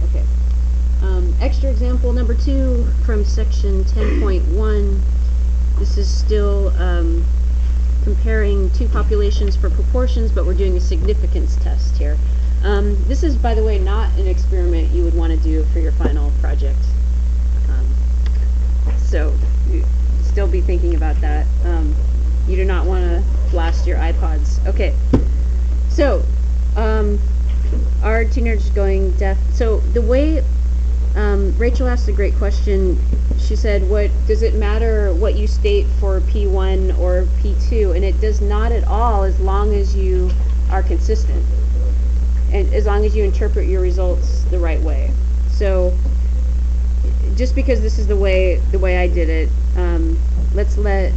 Okay. Extra example number 2 from section 10.1. This is still comparing two populations for proportions, but we're doing a significance test here. This is, by the way, not an experiment you would want to do for your final project. So still be thinking about that. You do not want to blast your iPods. Okay. So our teenagers going deaf. So the way Rachel asked a great question. She said, "What does it matter what you state for P1 or P2?" And it does not at all, as long as you are consistent and as long as you interpret your results the right way. So just because this is the way I did it, let's let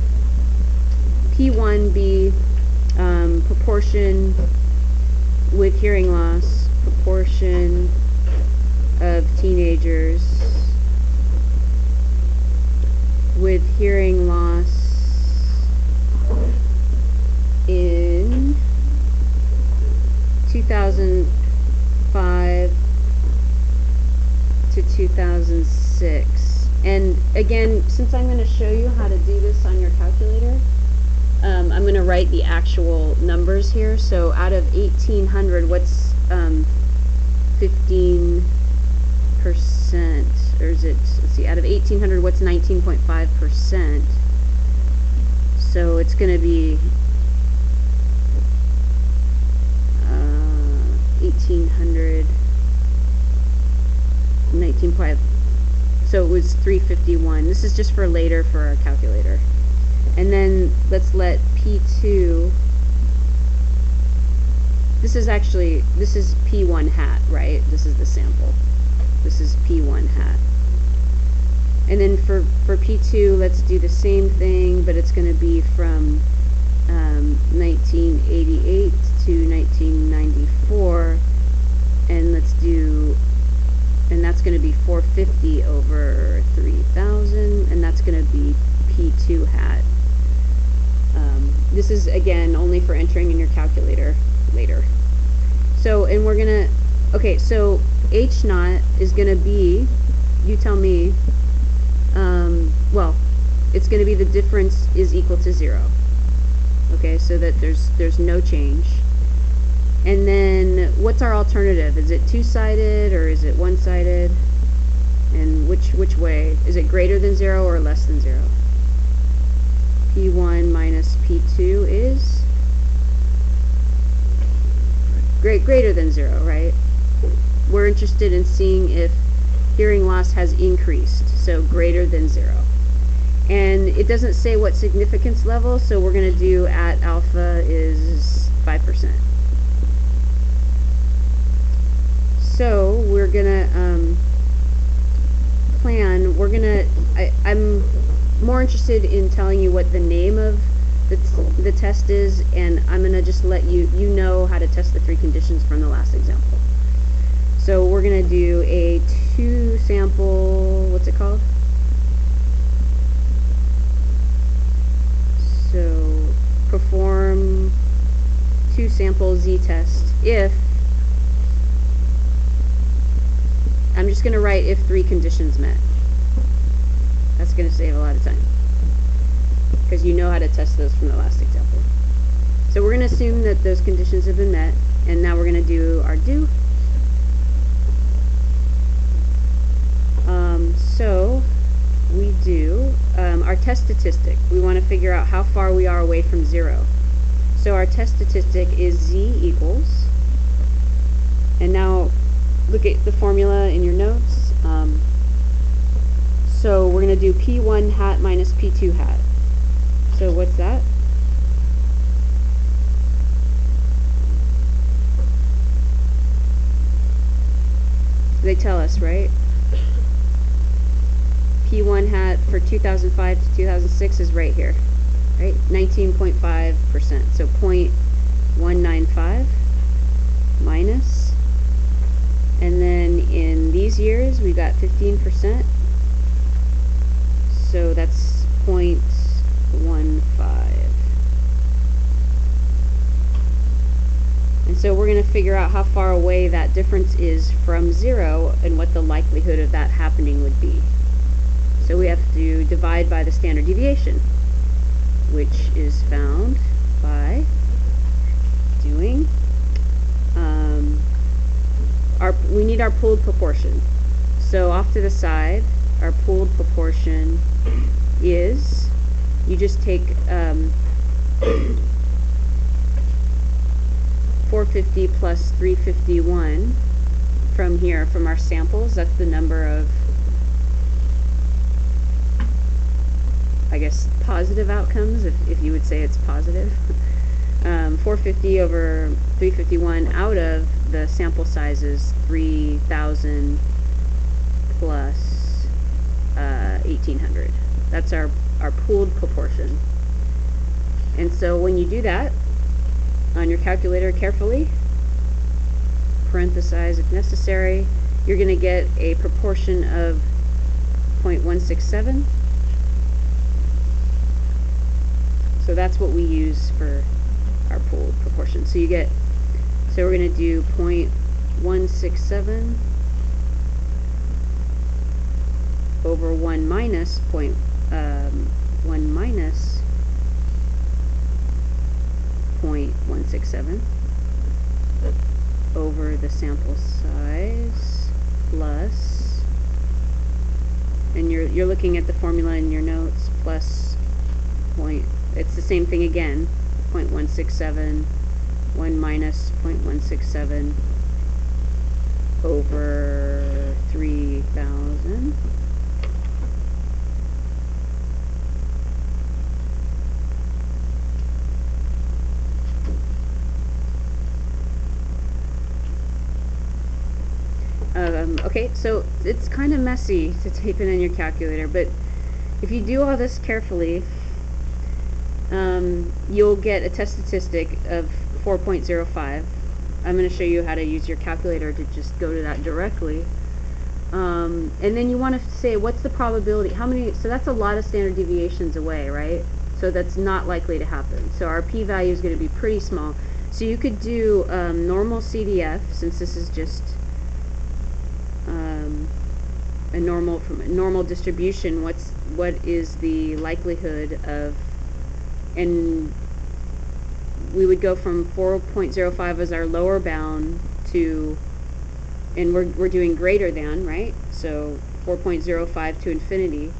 P1 be proportion with hearing loss, proportion of teenagers with hearing loss in 2005 to 2006. And again, since I'm going to show you how to do this on your calculator, I'm going to write the actual numbers here. So out of 1800, what's 15%? Or is it, let's see, out of 1800, what's 19.5%? So it's going to be 1800, 19.5. So it was 351. This is just for later for our calculator. And then let's let P2, this is P1 hat, right? This is the sample. This is P1 hat. And then for P2, let's do the same thing, but it's going to be from 1988 to 1994. And let's do, and that's going to be 450 over 3,000, and that's going to be P2 hat. This is, again, only for entering in your calculator later. So, and we're going to, okay, so H naught is going to be, you tell me, well, it's going to be the difference is equal to 0. Okay, so that there's no change. And then what's our alternative? Is it two-sided or is it one-sided? And which way? Is it greater than 0 or less than 0? P1 minus P2 is greater than 0, right? We're interested in seeing if hearing loss has increased, so greater than 0. And it doesn't say what significance level, so we're going to do at alpha is 5%. So we're going to plan, I'm more interested in telling you what the name of the test is, and I'm going to just let you know how to test the 3 conditions from the last example. So we're going to do a 2-sample, what's it called? So perform 2-sample z-test if, I'm just going to write if 3 conditions met. That's going to save a lot of time, because you know how to test those from the last example. So we're going to assume that those conditions have been met, and now we're going to do our do. So we do our test statistic. We want to figure out how far we are away from 0. So our test statistic is z equals, and now look at the formula in your notes. So we're going to do P1 hat minus P2 hat. So what's that? They tell us, right? P1 hat for 2005 to 2006 is right here, right? 19.5%. So 0.195 minus, and then in these years we got 15%. So that's 0.15. And so we're going to figure out how far away that difference is from 0, and what what the likelihood of that happening would be. So we have to divide by the standard deviation, which is found by doing we need our pooled proportion. So off to the side, our pooled proportion is, you just take 450 plus 351 from here, from our samples. That's the number of, I guess, positive outcomes, if you would say it's positive. 450 over 351 out of the sample size is 3,000 plus 1,800. That's our pooled proportion. And so when you do that on your calculator carefully, parenthesize if necessary, you're going to get a proportion of 0.167. So that's what we use for our pooled proportion. So you get, so we're going to do 0.167 over 1 minus 1 minus 0.167 over the sample size plus, and you're looking at the formula in your notes, plus it's the same thing again, 0.167, 1 minus 0.167 over 3,000. Okay, so it's kind of messy to type it in your calculator, but if you do all this carefully, you'll get a test statistic of 4.05. I'm going to show you how to use your calculator to just go to that directly. And then you want to say, what's the probability, how many, so that's a lot of standard deviations away, right? So that's not likely to happen. So our p-value is going to be pretty small. So you could do normal CDF, since this is just a normal distribution. What is the likelihood of, and we would go from 4.05 as our lower bound to, and we're doing greater than, right? So 4.05 to infinity.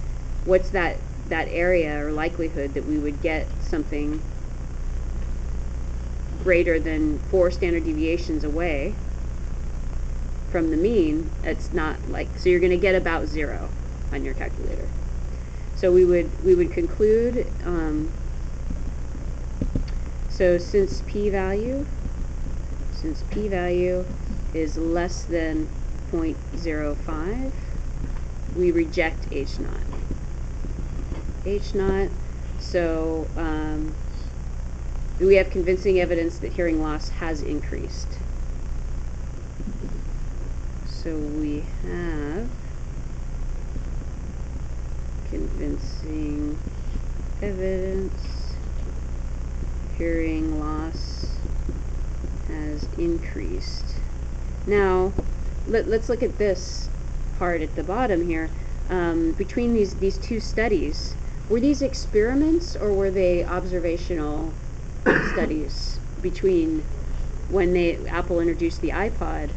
What's that area or likelihood that we would get something greater than 4 standard deviations away from the mean? It's not like, so you're going to get about 0 on your calculator. So we would conclude, so since p-value is less than 0.05, we reject H0. So we have convincing evidence that hearing loss has increased. So we have convincing evidence hearing loss has increased. Now, let's look at this part at the bottom here. Between these two studies, were these experiments or were they observational studies between when Apple introduced the iPod,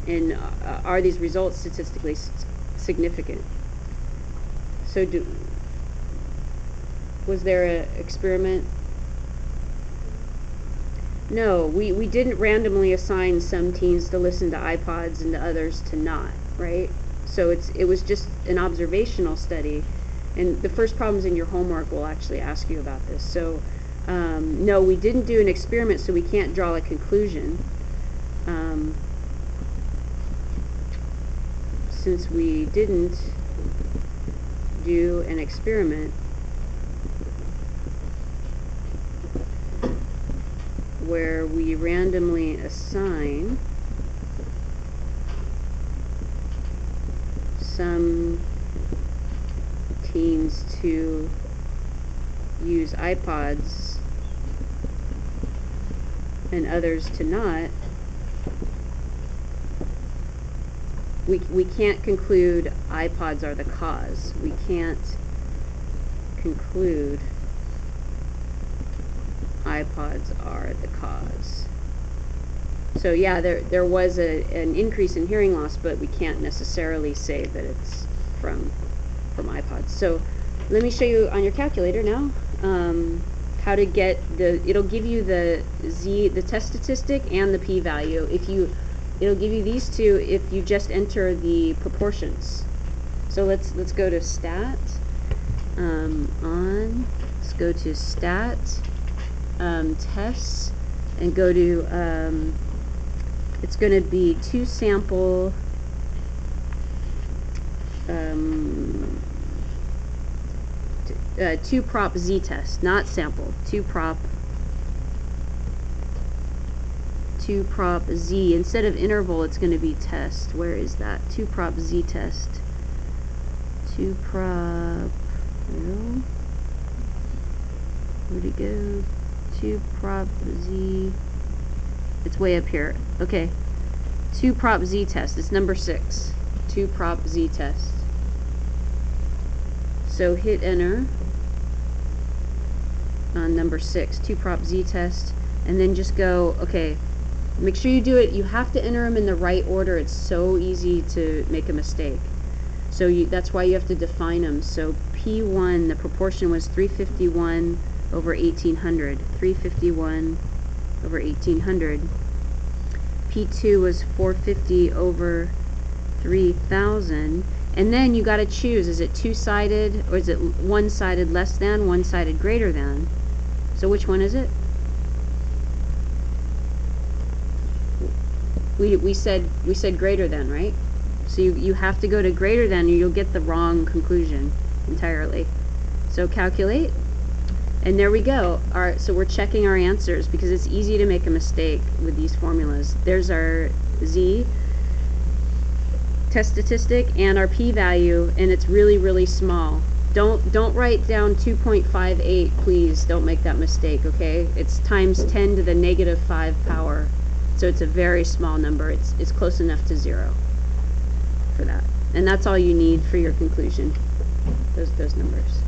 and are these results statistically significant? So was there an experiment? No, we didn't randomly assign some teens to listen to iPods and to others to not, right? So it was just an observational study, and the first problems in your homework will actually ask you about this. So no, we didn't do an experiment, so we can't draw a conclusion. Since we didn't do an experiment where we randomly assign some teens to use iPods and others to not, we can't conclude iPods are the cause. We can't conclude iPods are the cause. So yeah, there was an increase in hearing loss, but we can't necessarily say that it's from iPods. So let me show you on your calculator now how to get it'll give you the test statistic and the p-value. It'll give you these two if you just enter the proportions. So let's go to stat. Let's go to stat tests and go to it's going to be 2 sample 2 prop z test, not sample, 2 prop z. Instead of interval, it's going to be test. Where is that? 2 prop z test. 2 prop, where'd it go? 2 prop z, it's way up here. Okay, 2 prop z test, it's number 6. 2 prop z test. So hit enter on number 6, 2 prop z test, and then just go, okay, make sure you do it, you have to enter them in the right order. It's so easy to make a mistake. So that's why you have to define them. So P1, the proportion was 351 over 1800. 351 over 1800. P2 was 450 over 3000. And then you got to choose, is it two-sided or is it one-sided less than, one-sided greater than? So which one is it? We said greater than, right? So you have to go to greater than, or you'll get the wrong conclusion entirely. So calculate, and there we go. So we're checking our answers because it's easy to make a mistake with these formulas. There's our z test statistic and our p-value, and it's really small. Don't write down 2.58, please. Don't make that mistake, okay? It's times 10 to the negative 5 power. So it's a very small number. It's close enough to 0 for that. And that's all you need for your conclusion, those numbers.